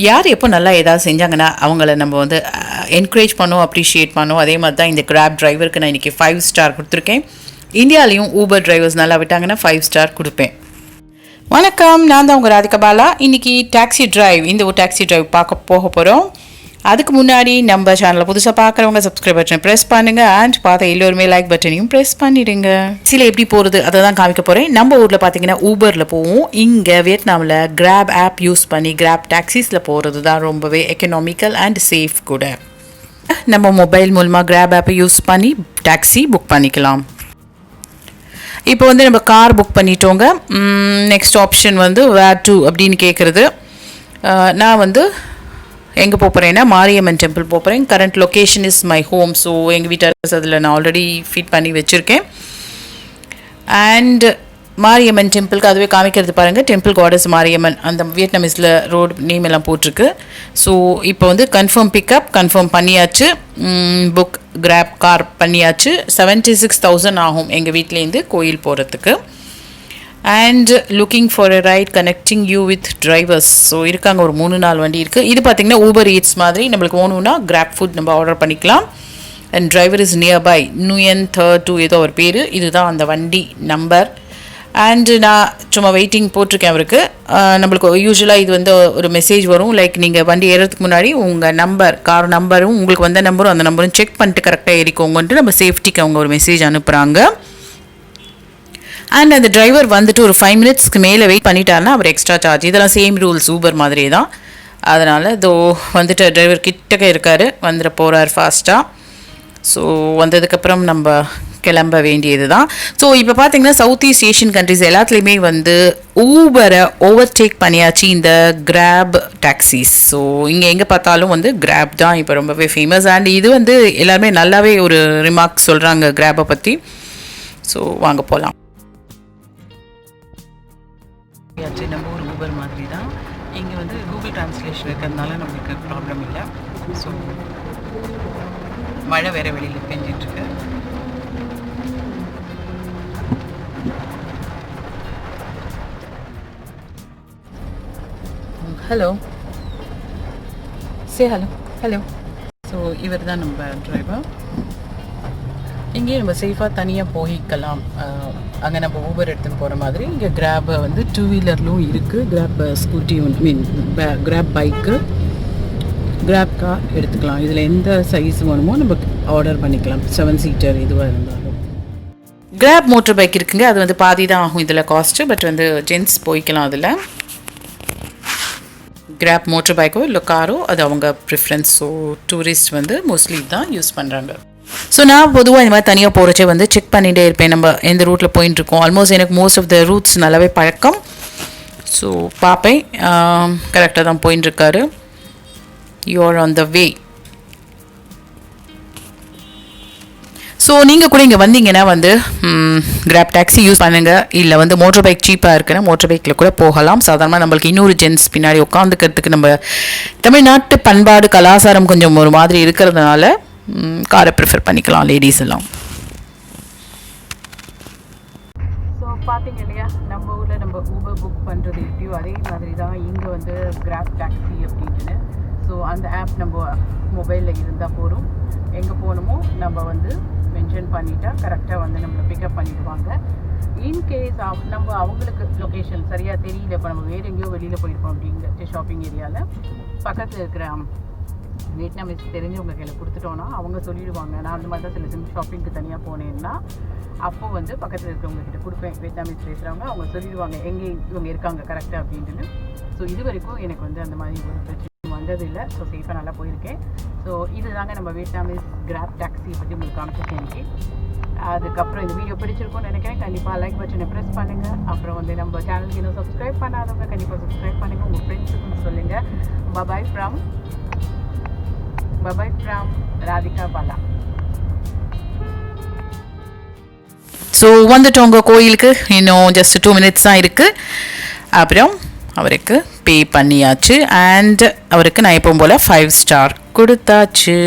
யார் எப்போ நல்லா ஏதாவது செஞ்சாங்கன்னா அவங்கள நம்ம வந்து என்கரேஜ் பண்ணோம், அப்ரிஷியேட் பண்ணோம். அதே மாதிரி தான் இந்த கிராப் டிரைவருக்கு நான் இன்றைக்கி 5 ஸ்டார் கொடுத்துருக்கேன். இந்தியாலையும் ஊபர் டிரைவர்ஸ் நல்லா விட்டாங்கன்னா 5 ஸ்டார் கொடுப்பேன். வணக்கம், நான் தான் உங்கள் ராதிகா பாலா. இன்றைக்கி டாக்ஸி டிரைவ், இந்த ஒரு டாக்ஸி டிரைவ் பார்க்க போக போகிறோம். அதுக்கு முன்னாடி நம்ம சேனலை புதுசாக பார்க்குறவங்க சப்ஸ்கிரைப் பட்டனை ப்ரெஸ் பண்ணுங்கள். அண்ட் பார்த்த எல்லோருமே லைக் பட்டனையும் ப்ரெஸ் பண்ணிடுங்க. சில எப்படி போகிறது அதை தான் காமிக்க போகிறேன். நம்ம ஊரில் பார்த்தீங்கன்னா ஊபரில் போவோம். இங்கே வியட்நாமில் கிராப் ஆப் யூஸ் பண்ணி கிராப் டாக்ஸிஸில் போகிறது தான் ரொம்பவே எக்கனாமிக்கல் அண்ட் சேஃப் கூட. நம்ம மொபைல் மூலமாக கிராப் ஆப்பை யூஸ் பண்ணி டாக்ஸி புக் பண்ணிக்கலாம். இப்போ வந்து நம்ம கார் புக் பண்ணிட்டோங்க. நெக்ஸ்ட் ஆப்ஷன் வந்து வேர் டு அப்படின்னு கேட்குறது. நான் வந்து எங்கே போகிறேன்னா மாரியம்மன் டெம்பிள் போகிறேன். Current location is my home. So எங்கள் வீட்டு அட்ரஸ் அதில் நான் ஆல்ரெடி ஃபீட் பண்ணி வச்சுருக்கேன். அண்ட் மாரியம்மன் டெம்பிளுக்கு அதுவே காமிக்கிறது பாருங்கள். டெம்பிள் காடஸ் மாரியம்மன் அந்த வியட்நாமீஸில் ரோடு நேம் எல்லாம் போட்டிருக்கு. ஸோ இப்போ வந்து கன்ஃபார்ம் பிக்கப் கன்ஃபார்ம் பண்ணியாச்சு. புக் கிராப் கார் பண்ணியாச்சு. 76,000 ஆகும் எங்கள் வீட்டிலேருந்து கோயில் போகிறதுக்கு. And looking for a right connecting you with drivers. So இருக்காங்க, ஒரு 3-4 வண்டி இருக்குது. இது பார்த்திங்கன்னா ஊபர் ஈட்ஸ் மாதிரி நம்மளுக்கு வேணும்னா கிராப் ஃபுட் நம்ம ஆர்டர் பண்ணிக்கலாம். அண்ட் டிரைவர் இஸ் நியர்பை, நுயன் 32 ஏதோ ஒரு பேர். இதுதான் அந்த வண்டி நம்பர். அண்டு நான் சும்மா வெயிட்டிங் போட்டிருக்கேன் அவருக்கு. நம்மளுக்கு யூஸ்வலாக இது வந்து ஒரு மெசேஜ் வரும், லைக் நீங்கள் வண்டி ஏறதுக்கு முன்னாடி உங்கள் நம்பர், கார் நம்பரும் உங்களுக்கு வந்த நம்பரும் அந்த நம்பரும் செக் பண்ணிட்டு கரெக்டாக ஏறிக்கோங்கன்ட்டு நம்ம சேஃப்டிக்கு அவங்க ஒரு மெசேஜ் அனுப்புகிறாங்க. அண்ட் அந்த டிரைவர் வந்துட்டு ஒரு 5 மினிட்ஸ்க்கு மேலே வெயிட் பண்ணிட்டாருன்னா அவர் எக்ஸ்ட்ரா சார்ஜ். இதெல்லாம் சேம் ரூல்ஸ் ஊபர் மாதிரியே தான். அதனால் இதோ வந்துட்டு டிரைவர் கிட்டக்க இருக்கார், வந்துட போகிறார் ஃபாஸ்ட்டாக. ஸோ வந்ததுக்கப்புறம் நம்ம கிளம்ப வேண்டியது தான். ஸோ இப்போ பார்த்தீங்கன்னா சவுத் ஈஸ்ட் ஏஷியன் கண்ட்ரிஸ் எல்லாத்துலேயுமே வந்து ஊபரை ஓவர்டேக் பண்ணியாச்சு இந்த கிராப் டாக்ஸிஸ். ஸோ இங்கே எங்கே பார்த்தாலும் வந்து கிராப் தான் இப்போ ரொம்பவே ஃபேமஸ். அண்ட் இது வந்து எல்லாருமே நல்லாவே ஒரு ரிமார்க் சொல்கிறாங்க கிராப்பை பற்றி. ஸோ வாங்க போகலாம். நம்ம ஒரு ஊபர் மாதிரி தான். இங்கே வந்து கூகுள் டிரான்ஸ்லேஷன் இருக்கிறதுனால நம்மளுக்கு ப்ராப்ளம் இல்லை. ஸோ மழை வேறு வெளியில் பெஞ்சிட்ருக்கு. Hello, say hello. Hello. So இவர் தான் நம்ம டிரைவர். இங்கேயே நம்ம சேஃபாக தனியாக போய்க்கலாம். அங்கே நம்ம ஊபர் எடுத்துகிட்டு போகிற மாதிரி இங்கே கிராப் வந்து 2 வீலர்லும் இருக்குது. Grab scooty Grab bike, Grab car எடுத்துக்கலாம். இதில் எந்த சைஸ் வேணுமோ நம்ம ஆர்டர் பண்ணிக்கலாம். 7 சீட்டர் இதுவாக இருந்தாலும். கிராப் மோட்டர் பைக் இருக்குங்க, அது வந்து பாதி தான் ஆகும் இதில் காஸ்ட்டு. பட் வந்து ஜென்ட்ஸ் போய்க்கலாம் அதில். கிராப் மோட்டர் பைக்கோ இல்லை காரோ அது அவங்க ப்ரிஃபரன்ஸ். ஸோ டூரிஸ்ட் வந்து மோஸ்ட்லி தான் யூஸ் பண்ணுறாங்க. ஸோ நான் பொதுவாக இந்த மாதிரி தனியாக போகிறச்சே வந்து செக் பண்ணிகிட்டே இருப்பேன் நம்ம எந்த ரூட்டில் போயின்ட்டுருக்கோம். ஆல்மோஸ்ட் எனக்கு மோஸ்ட் ஆஃப் த ரூட்ஸ் நல்லாவே பழக்கம். ஸோ பார்ப்பேன், கரெக்டாக தான் போயின்ட்டுருக்காரு. You are on the way. So நீங்கள் கூட இங்கே வந்தீங்கன்னா வந்து கிராப் டாக்ஸி யூஸ் பண்ணுங்கள். இல்லை வந்து மோட்டர் பைக் சீப்பாக இருக்குன்னா மோட்டர் பைக்கில் கூட போகலாம். சாதாரணமாக நம்மளுக்கு இன்னொரு ஜென்ட்ஸ் பின்னாடி உட்காந்துக்கிறதுக்கு நம்ம தமிழ்நாட்டு பண்பாடு கலாச்சாரம் கொஞ்சம் ஒரு மாதிரி இருக்கிறதுனால காரை ப்ரிஃபர் பண்ணிக்கலாம் லேடிஸ் எல்லாம். ஸோ பார்த்தீங்க இல்லையா, நம்ம ஊரில் நம்ம ஊபர் புக் பண்ணுறது எப்படியோ அதே மாதிரி தான் இங்கே வந்து கிராப் டாக்ஸி அப்படின்னு. ஸோ அந்த ஆப் நம்ம மொபைலில் இருந்தால் போதும். எங்கே போகணுமோ நம்ம வந்து மென்ஷன் பண்ணிட்டா கரெக்டாக வந்து நம்மளை பிக்கப் பண்ணிடுவாங்க. இன்கேஸ் நம்ம அவங்களுக்கு லொக்கேஷன் சரியாக தெரியல, இப்போ நம்ம வேறு எங்கேயோ வெளியில் போயிருப்போம் அப்படிங்கிற ஷாப்பிங் ஏரியாவில் பக்கத்தில் இருக்கிற வியட்நாமீஸ் தெரிஞ்சவங்க கையில் கொடுத்துட்டோன்னா அவங்க சொல்லிடுவாங்க. நான் அந்த மாதிரி தான் சில ஷாப்பிங்க்கு தனியாக போனேன்னா அப்போ வந்து பக்கத்தில் இருக்கிறவங்க கிட்ட கொடுப்பேன். வியட்நாமீஸ் பேசுகிறவங்க அவங்க சொல்லிடுவாங்க எங்கே இவங்க இருக்காங்க கரெக்டாக அப்படின்ட்டு. ஸோ இது வரைக்கும் எனக்கு வந்து அந்த மாதிரி ஒரு பிரச்சனை வந்ததில்லை. ஸோ சேஃபாக நல்லா போயிருக்கேன். ஸோ இது தாங்க நம்ம வியட்நாமீஸ் கிராப் டாக்ஸியை பற்றி உங்களுக்கு காமிச்சிருக்கேன் எனக்கு. அதுக்கப்புறம் இந்த வீடியோ பிடிச்சிருக்கும்னு நினைக்கிறேன். கண்டிப்பாக லைக் பட்டனை ப்ரெஸ் பண்ணுங்கள். அப்புறம் வந்து நம்ம சேனலுக்கு இன்னும் சப்ஸ்கிரைப் பண்ணாதவங்க கண்டிப்பாக சப்ஸ்கிரைப் பண்ணுங்கள். உங்கள் ஃப்ரெண்ட்ஸுக்கும் சொல்லுங்கள். Bye bye from Radhika Bala. So வந்துட்டோங்க கோயிலுக்கு. இன்னும் ஜஸ்ட் 2 மினிட்ஸ் தான் இருக்குது. அப்புறம் அவருக்கு பே பண்ணியாச்சு. அண்ட் அவருக்கு நான் எப்பவும் போல் 5 ஸ்டார் கொடுத்தாச்சு.